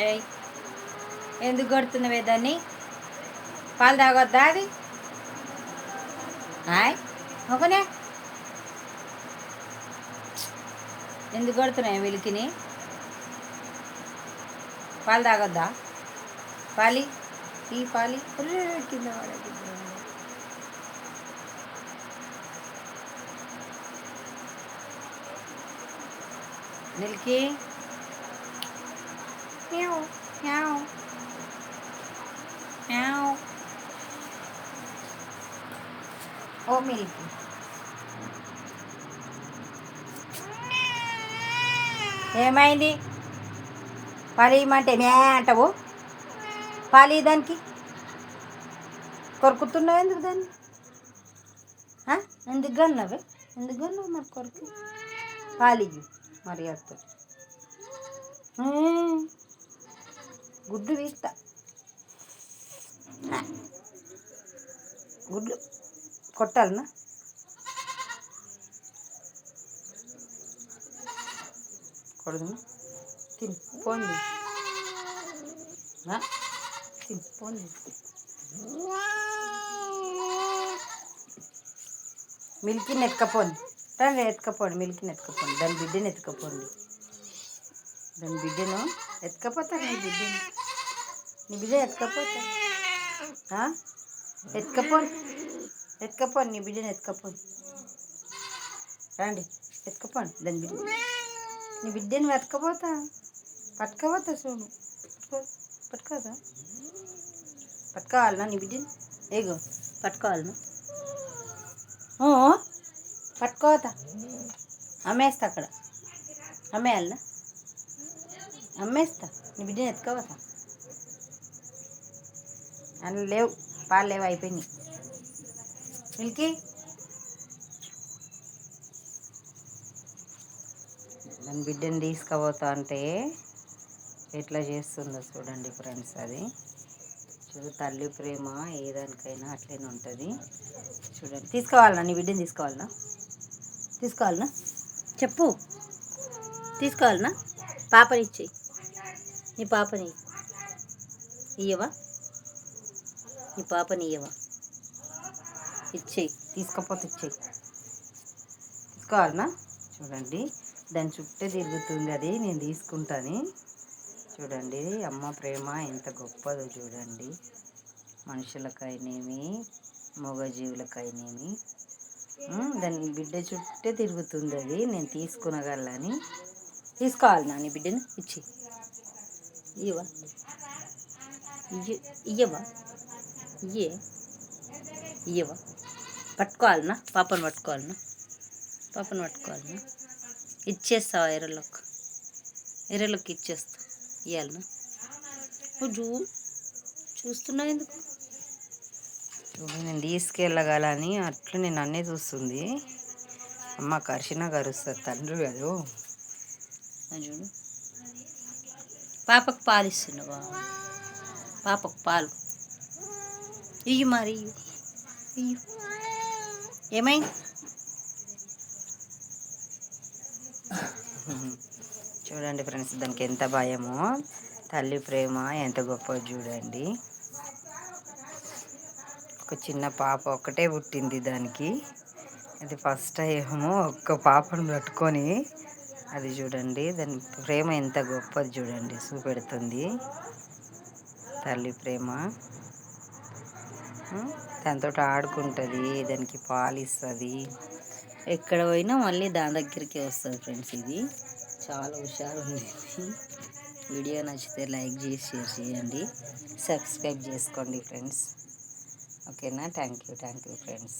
ఏయ్, ఎందుకు కొడుతున్నవే దాన్ని? పాలు తాగొద్దా అది? హాయ్ ఒకనే ఎందుకు కొడుతున్నాయి మిల్కిని? పాలు తాగొద్దా? పాలి ఈ పాలి కింద మిల్కీ మ్యావ్ మ్యావ్ మ్యావ్. ఓ మిల్కీ ఏమైంది? పాలి ఇమ్మంటే మ్యా అంటావు? పాలి దానికి కొరుకుతున్నావు ఎందుకు దాన్ని? ఎందుకు కన్నావే? ఎందుకు కన్నావు మరి కొరకు? పాలి మరి వస్తుంది గుడ్డు వీస్తా. గుడ్లు కొట్టాలనా? కొడుదునా? తిని పోండి తిని పోండి. మిల్కీని ఎత్తుకపోండి. రండి ఎత్తుకపోండి. మిల్కీని ఎత్తుకపోండి. దాని బిడ్డని ఎత్తుకపోండి. దాని బిడ్డను ఎత్తుకపోతా. నీ బిడ్డను ఎత్తుకపోతా. ఎత్తుకపోండి. ఎత్తుకపోండి. నీ బిడ్డను ఎత్తుకపోండి. రండి ఎత్తుకపోండి. దాని బిడ్డ నీ బిడ్డని వెతకపోతా. పట్టుకపోతా. చూడు పట్టుకోదా? పట్టుకోవాలనా నీ బిడ్డని? ఏగో పట్టుకోవాలనా? పట్టుకోతా. అమ్మేస్తా. అక్కడ అమ్మేయాలనా? అమ్మేస్తా. నీ బిడ్డని ఎత్తుకోవతా. అని లేవు పాలు లేవు, అయిపోయినాయి. మిల్కీ దాని బిడ్డని తీసుకుపోతా అంటే ఎట్లా చేస్తుందో చూడండి ఫ్రెండ్స్. అది చూడు, తల్లి ప్రేమ ఏదానికైనా అట్లనే ఉంటుంది. చూడండి. తీసుకోవాలనా? నీ బిడ్డని తీసుకోవాలనా? తీసుకోవాలనా? చెప్పు. తీసుకోవాలనా? పాపని ఇచ్చేయి. నీ పాపని ఇయ్యవా? నీ పాపని ఇయ్యవా? ఇచ్చేయి. తీసుకపోతే ఇచ్చేయి. తీసుకోవాలనా? చూడండి, దాని చుట్టే తిరుగుతుంది. అది నేను తీసుకుంటాను. చూడండి అమ్మ ప్రేమ ఎంత గొప్పదో చూడండి. మనుషులకైనేమి మూగజీవులకైనేమి దాని బిడ్డ చుట్టే తిరుగుతుంది. అది నేను తీసుకునగలని. తీసుకోవాలి నా నీ బిడ్డను ఇచ్చి. ఇయ్యవా? ఇయ్యవా? ఇయ్యవా? పట్టుకోవాలనా? పాపను పట్టుకోవాలనా? పాపను పట్టుకోవాలనా? ఇచ్చేస్తావా? ఎర్రలోకి ఇచ్చేస్తా. ఇవ్వాలనా? చూస్తున్నావు ఎందుకు? నేను తీసుకెళ్ళగలని అట్లా నేను అన్నీ చూస్తుంది. అమ్మ కరిచినా కరుస్తుంది. తండ్రి కాదు. చూడు, పాపకు పాలు ఇస్తున్నావా? పాపకు పాలు ఇయ్యి. మరి ఇయ్యి. ఏమైంది? చూడండి ఫ్రెండ్స్, దానికి ఎంత భయమో. తల్లి ప్రేమ ఎంత గొప్ప చూడండి. ఒక చిన్న పాప ఒక్కటే పుట్టింది దానికి. అది ఫస్ట్ టైము ఒక్క పాపను పట్టుకొని అది చూడండి. దాని ప్రేమ ఎంత గొప్పది చూడండి. చూపెడుతుంది తల్లి ప్రేమ. దాంతో ఆడుకుంటుంది. దానికి పాలు ఇస్తుంది. ఎక్కడ పోయినా మళ్ళీ దాని దగ్గరికి వస్తుంది ఫ్రెండ్స్. ఇది చాలా హుషారు ఉంది. వీడియో నచ్చితే లైక్ చేసి షేర్ చేయండి. సబ్స్క్రైబ్ చేసుకోండి ఫ్రెండ్స్. ఓకేనా? Thank you friends.